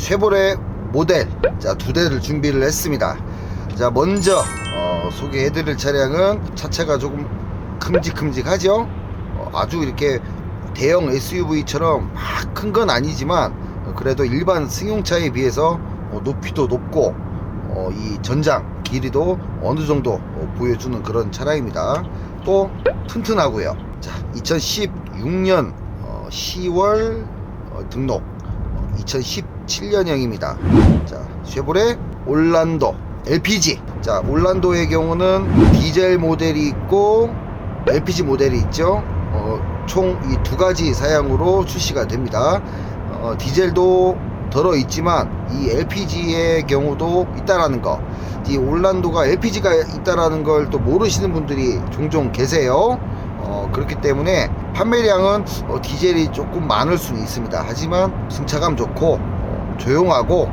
쉐보레 모델 자 2대를 준비를 했습니다. 자 먼저 소개해드릴 차량은 차체가 조금 큼직큼직하죠. 아주 이렇게 대형 SUV처럼 막 큰 건 아니지만 그래도 일반 승용차에 비해서 높이도 높고 이 전장 길이도 어느 정도 보여주는 그런 차량입니다. 또 튼튼하고요. 자 2016년 10월 등록 2017년형입니다. 자 쉐보레 올란도 LPG. 자 올란도의 경우는 디젤 모델이 있고 LPG 모델이 있죠. 총 이 2가지 사양으로 출시가 됩니다. 디젤도 들어 있지만 이 LPG의 경우도 있다라는 거, 이 올란도가 LPG가 있다라는 걸 또 모르시는 분들이 종종 계세요. 그렇기 때문에 판매량은 디젤이 조금 많을 수는 있습니다. 하지만 승차감 좋고 조용하고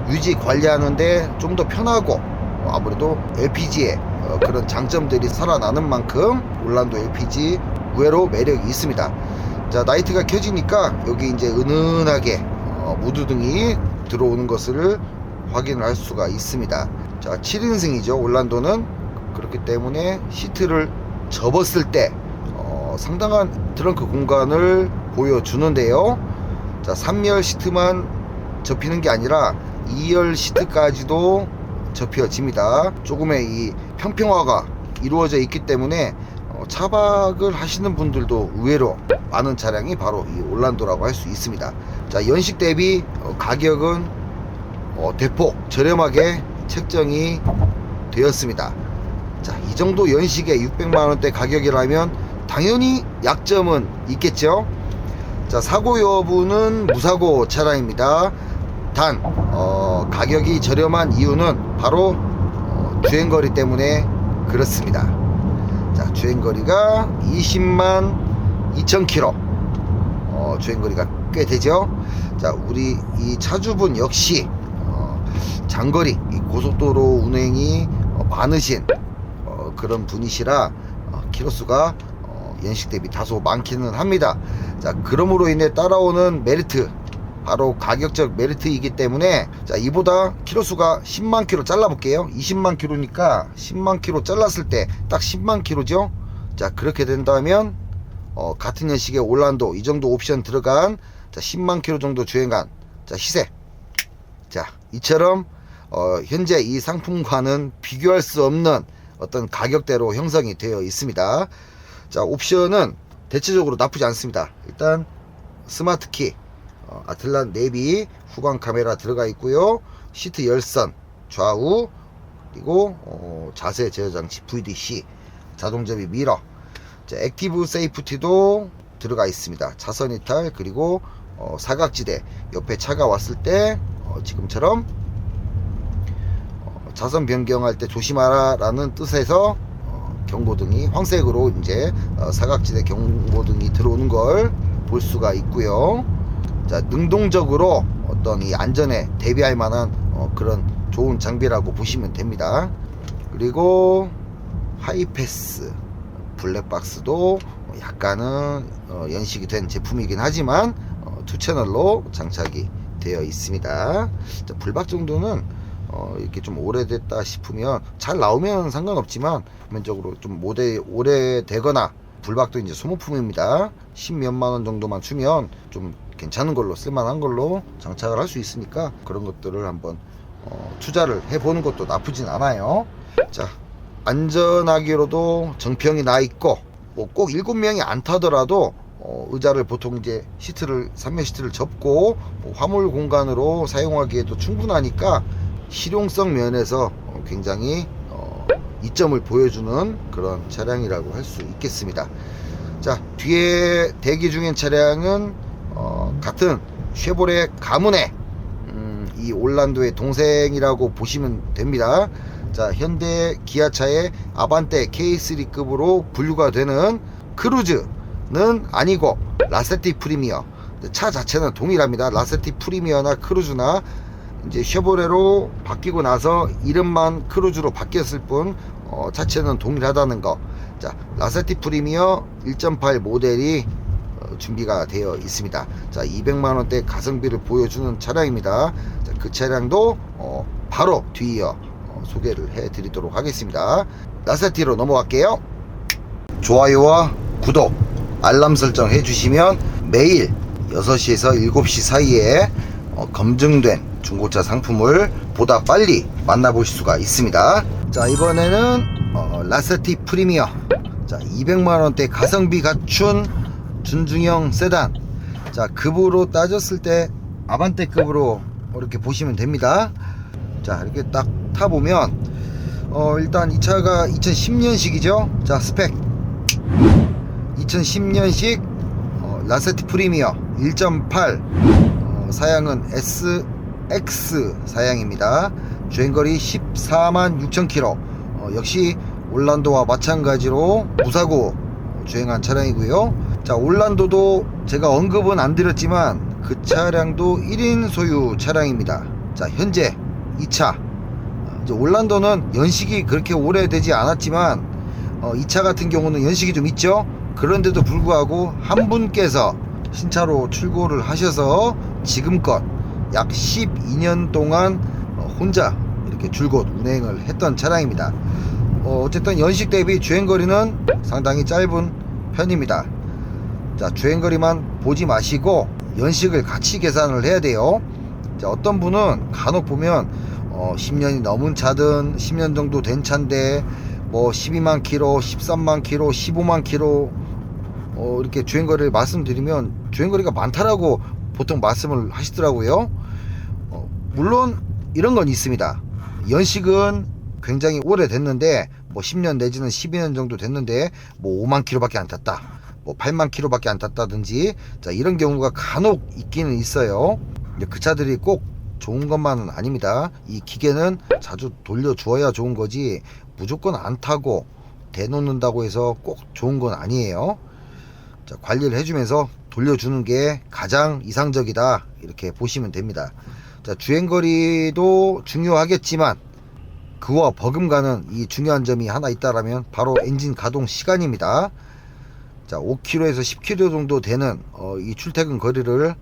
유지 관리하는데 좀 더 편하고 아무래도 LPG의 그런 장점들이 살아나는 만큼 올란도 LPG 의외로 매력이 있습니다. 자 나이트가 켜지니까 여기 이제 은은하게 무드등이 들어오는 것을 확인할 수가 있습니다. 자 7인승이죠 올란도는. 그렇기 때문에 시트를 접었을 때 상당한 트렁크 공간을 보여주는데요. 자 3열 시트만 접히는 게 아니라 2열 시트까지도 접혀집니다. 조금의 이 평평화가 이루어져 있기 때문에 차박을 하시는 분들도 의외로 많은 차량이 바로 이 올란도라고 할 수 있습니다. 자 연식 대비 가격은 대폭 저렴하게 책정이 되었습니다. 자 이 정도 연식에 600만원대 가격이라면 당연히 약점은 있겠죠. 자 사고 여부는 무사고 차량입니다. 단 가격이 저렴한 이유는 바로 주행거리 때문에 그렇습니다. 자 주행거리가 20만 2천 km 주행거리가 꽤 되죠. 자 우리 이 차주분 역시 장거리 이 고속도로 운행이 많으신 그런 분이시라 키로수가 연식 대비 다소 많기는 합니다. 자 그러므로 인해 따라오는 메리트, 바로 가격적 메리트이기 때문에 자 이보다 키로수가 10만 km 잘라 볼게요. 20만 km니까 10만 km 잘랐을 때 딱 10만 km죠. 자 그렇게 된다면 같은 연식의 올란도 이 정도 옵션 들어간 자 10만 km 정도 주행한 자 시세, 자 이처럼 현재 이 상품과는 비교할 수 없는 어떤 가격대로 형성이 되어 있습니다. 자 옵션은 대체적으로 나쁘지 않습니다. 일단 스마트키, 아틀란 내비, 후방 카메라 들어가 있고요. 시트 열선, 좌우, 그리고 자세 제어 장치 VDC, 자동 접이 미러, 자, 액티브 세이프티도 들어가 있습니다. 차선 이탈, 그리고 사각지대 옆에 차가 왔을 때 지금처럼 차선 변경할 때 조심하라 라는 뜻에서 경고등이 황색으로 이제 사각지대 경고등이 들어오는 걸 볼 수가 있고요. 자 능동적으로 어떤 이 안전에 대비할 만한 그런 좋은 장비라고 보시면 됩니다. 그리고 하이패스 블랙박스도 약간은 연식이 된 제품이긴 하지만 2채널로 장착이 되어 있습니다. 자, 불박 정도는 이렇게 좀 오래됐다 싶으면 잘 나오면 상관없지만 기본적으로 좀 오래되거나 불박도 이제 소모품입니다. 10몇만원 정도만 주면 좀 괜찮은 걸로, 쓸만한 걸로 장착을 할 수 있으니까 그런 것들을 한번 투자를 해보는 것도 나쁘진 않아요. 자 안전하기로도 정평이 나 있고 뭐 꼭 7명이 안 타더라도 의자를 보통 이제 시트를 3면 시트를 접고 화물 공간으로 사용하기에도 충분하니까 실용성 면에서 굉장히 이점을 보여주는 그런 차량이라고 할 수 있겠습니다. 자 뒤에 대기 중인 차량은 같은 쉐보레 가문의 이 올란도의 동생이라고 보시면 됩니다. 자 현대 기아차의 아반떼 K3급으로 분류가 되는 크루즈는 아니고 라세티 프리미어, 차 자체는 동일합니다. 라세티 프리미어나 크루즈나 이제 쉐보레로 바뀌고 나서 이름만 크루즈로 바뀌었을 뿐 자체는 동일하다는 거. 자 라세티 프리미어 1.8 모델이 준비가 되어 있습니다. 자, 200만원대 가성비를 보여주는 차량입니다. 자, 그 차량도 바로 뒤이어 소개를 해 드리도록 하겠습니다. 라세티로 넘어갈게요. 좋아요와 구독, 알람 설정 해주시면 매일 6시에서 7시 사이에 검증된 중고차 상품을 보다 빨리 만나보실 수가 있습니다. 자, 이번에는 라세티 프리미어, 자, 200만원대 가성비 갖춘 준중형 세단. 자, 급으로 따졌을 때 아반떼급으로 이렇게 보시면 됩니다. 자, 이렇게 딱 타보면 일단 이 차가 2010년식이죠. 자, 스펙 2010년식 라세티 프리미어 1.8, 사양은 SX 사양입니다. 주행거리 14만 6천 킬로. 역시 올란도와 마찬가지로 무사고 주행한 차량이고요. 자, 올란도도 제가 언급은 안 드렸지만 그 차량도 1인 소유 차량입니다. 자, 현재 이 차, 올란도는 연식이 그렇게 오래되지 않았지만 이 차 같은 경우는 연식이 좀 있죠. 그런데도 불구하고 한 분께서 신차로 출고를 하셔서 지금껏 약 12년 동안 혼자 이렇게 줄곧 운행을 했던 차량입니다. 어쨌든 연식 대비 주행거리는 상당히 짧은 편입니다. 자, 주행거리만 보지 마시고 연식을 같이 계산을 해야 돼요. 자, 어떤 분은 간혹 보면 10년이 넘은 차든 10년 정도 된 차인데 뭐 12만 킬로, 13만 킬로, 15만 킬로 이렇게 주행거리를 말씀드리면 주행거리가 많다라고 보통 말씀을 하시더라고요. 물론 이런 건 있습니다. 연식은 굉장히 오래됐는데 뭐 10년 내지는 12년 정도 됐는데 뭐 5만 킬로밖에 안 탔다, 뭐 8만 킬로밖에 안 탔다든지, 자, 이런 경우가 간혹 있기는 있어요. 그 차들이 꼭 좋은 것만은 아닙니다. 이 기계는 자주 돌려주어야 좋은 거지 무조건 안 타고 대놓는다고 해서 꼭 좋은 건 아니에요. 자, 관리를 해주면서 돌려주는 게 가장 이상적이다, 이렇게 보시면 됩니다. 자, 주행거리도 중요하겠지만 그와 버금가는 이 중요한 점이 하나 있다라면 바로 엔진 가동 시간입니다. 자, 5km에서 10km 정도 되는 이 출퇴근 거리를,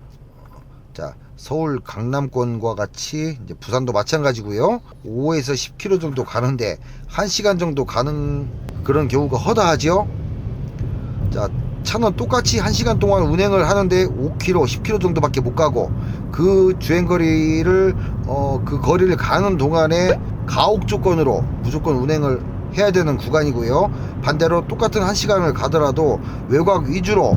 자, 서울 강남권과 같이 이제 부산도 마찬가지고요. 5에서 10km 정도 가는데 1시간 정도 가는 그런 경우가 허다하죠. 자, 차는 똑같이 1시간 동안 운행을 하는데 5km, 10km 정도밖에 못 가고 그 주행거리를 그 거리를 가는 동안에 가옥 조건으로 무조건 운행을 해야 되는 구간이고요. 반대로 똑같은 1시간을 가더라도 외곽 위주로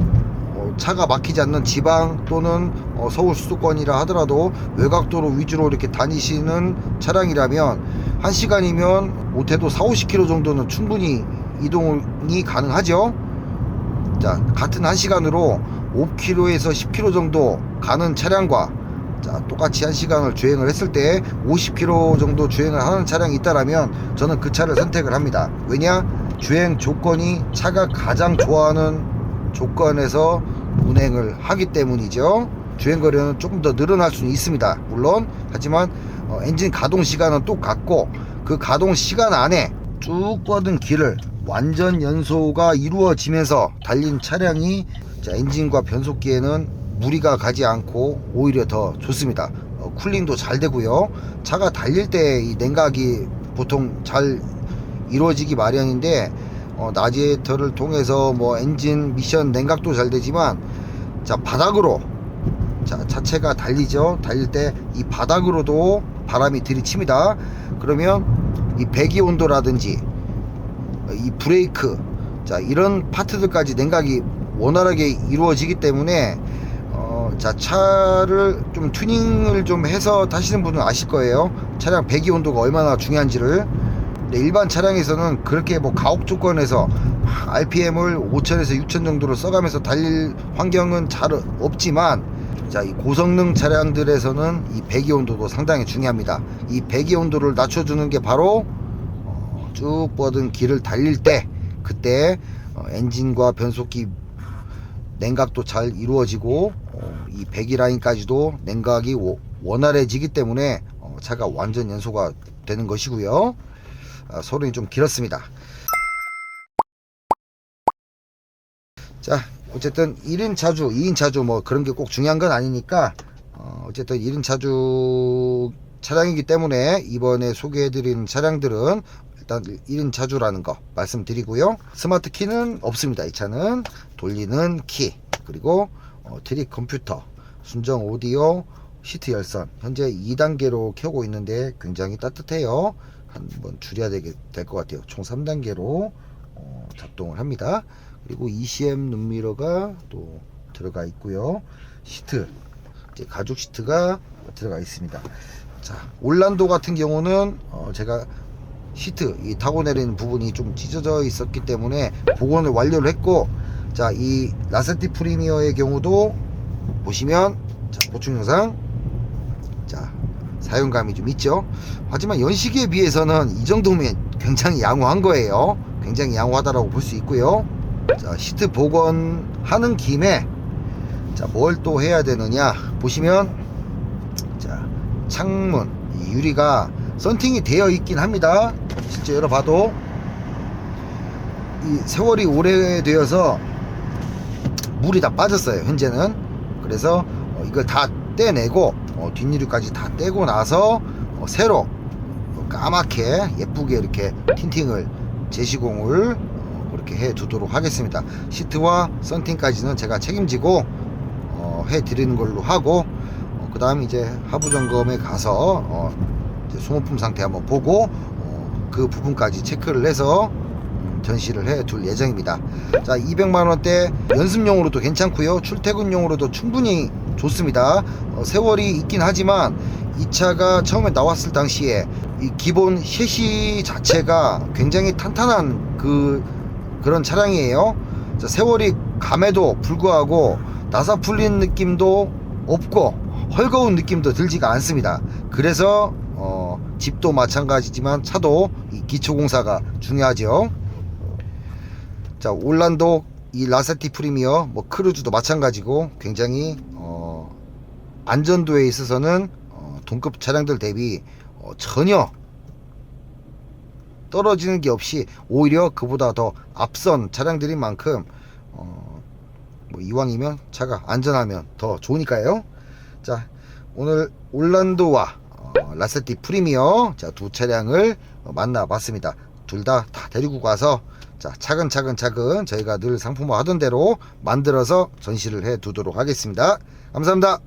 차가 막히지 않는 지방 또는 서울 수도권이라 하더라도 외곽도로 위주로 이렇게 다니시는 차량이라면 1시간이면 못해도 4, 50km 정도는 충분히 이동이 가능하죠. 자, 같은 1시간으로 5km에서 10km 정도 가는 차량과, 자, 똑같이 1시간을 주행을 했을 때 50km 정도 주행을 하는 차량이 있다라면 저는 그 차를 선택을 합니다. 왜냐? 주행 조건이 차가 가장 좋아하는 조건에서 운행을 하기 때문이죠. 주행거리는 조금 더 늘어날 수는 있습니다, 물론. 하지만 엔진 가동 시간은 똑같고 그 가동 시간 안에 쭉 뻗은 길을 완전 연소가 이루어지면서 달린 차량이, 자, 엔진과 변속기에는 무리가 가지 않고 오히려 더 좋습니다. 쿨링도 잘 되고요. 차가 달릴 때 이 냉각이 보통 잘 이루어지기 마련인데 나지에이터를 통해서 뭐 엔진 미션 냉각도 잘 되지만, 자, 바닥으로, 자, 차체가 달리죠. 달릴 때 이 바닥으로도 바람이 들이칩니다. 그러면 이 배기 온도라든지 이 브레이크, 자, 이런 파트들까지 냉각이 원활하게 이루어지기 때문에 자, 차를 좀 튜닝을 좀 해서 타시는 분은 아실 거예요. 차량 배기 온도가 얼마나 중요한지를. 일반 차량에서는 그렇게 뭐 가옥 조건에서 RPM을 5000에서 6000 정도로 써가면서 달릴 환경은 잘 없지만, 자, 이 고성능 차량들에서는 이 배기 온도도 상당히 중요합니다. 이 배기 온도를 낮춰주는 게 바로 쭉 뻗은 길을 달릴 때, 그때 엔진과 변속기 냉각도 잘 이루어지고 이 배기 라인까지도 냉각이 원활해지기 때문에 차가 완전 연소가 되는 것이고요. 소론이 좀 길었습니다. 자, 어쨌든 1인 차주 2인 차주 뭐 그런 게 꼭 중요한 건 아니니까 어쨌든 1인 차주 차량이기 때문에 이번에 소개해드린 차량들은 일단 1인 차주라는 거 말씀드리고요. 스마트 키는 없습니다. 이 차는 돌리는 키, 그리고 트릭 컴퓨터, 순정 오디오, 시트 열선 현재 2단계로 켜고 있는데 굉장히 따뜻해요. 한번 줄여야 될 것 같아요. 총 3단계로 작동을 합니다. 그리고 ECM 룸미러가 또 들어가 있고요. 시트, 이제 가죽 시트가 들어가 있습니다. 자, 올란도 같은 경우는 제가 시트 이 타고 내리는 부분이 좀 찢어져 있었기 때문에 복원을 완료를 했고, 자, 이 라세티 프리미어의 경우도 보시면, 자, 보충 영상, 자, 사용감이 좀 있죠. 하지만 연식에 비해서는 이 정도면 굉장히 양호한 거예요. 굉장히 양호하다라고 볼 수 있고요. 자, 시트 복원하는 김에, 자, 뭘 또 해야 되느냐 보시면, 자, 창문 이 유리가 썬팅이 되어 있긴 합니다. 실제 열어봐도 이 세월이 오래되어서 물이 다 빠졌어요, 현재는. 그래서 이걸 다 떼내고 뒷유리까지 다 떼고 나서 새로 까맣게 예쁘게 이렇게 틴팅을 재시공을 그렇게 해 두도록 하겠습니다. 시트와 썬팅까지는 제가 책임지고 해 드리는 걸로 하고, 그 다음 이제 하부 점검에 가서 이제 소모품 상태 한번 보고 그 부분까지 체크를 해서 전시를 해 둘 예정입니다. 자, 200만원대 연습용으로도 괜찮고요, 출퇴근용으로도 충분히 좋습니다. 세월이 있긴 하지만 이 차가 처음에 나왔을 당시에 이 기본 셰시 자체가 굉장히 탄탄한 그런 차량이에요. 자, 세월이 감에도 불구하고 나사 풀린 느낌도 없고 헐거운 느낌도 들지가 않습니다. 그래서 집도 마찬가지지만 차도 이 기초공사가 중요하죠. 자, 올란도 이 라세티 프리미어 뭐 크루즈도 마찬가지고 굉장히 안전도에 있어서는 동급 차량들 대비 전혀 떨어지는 게 없이 오히려 그보다 더 앞선 차량들인 만큼 뭐 이왕이면 차가 안전하면 더 좋으니까요. 자, 오늘 올란도와 라세티 프리미어, 자, 두 차량을 만나봤습니다. 둘 다 데리고 가서, 자, 차근차근 저희가 늘 상품화 하던 대로 만들어서 전시를 해 두도록 하겠습니다. 감사합니다.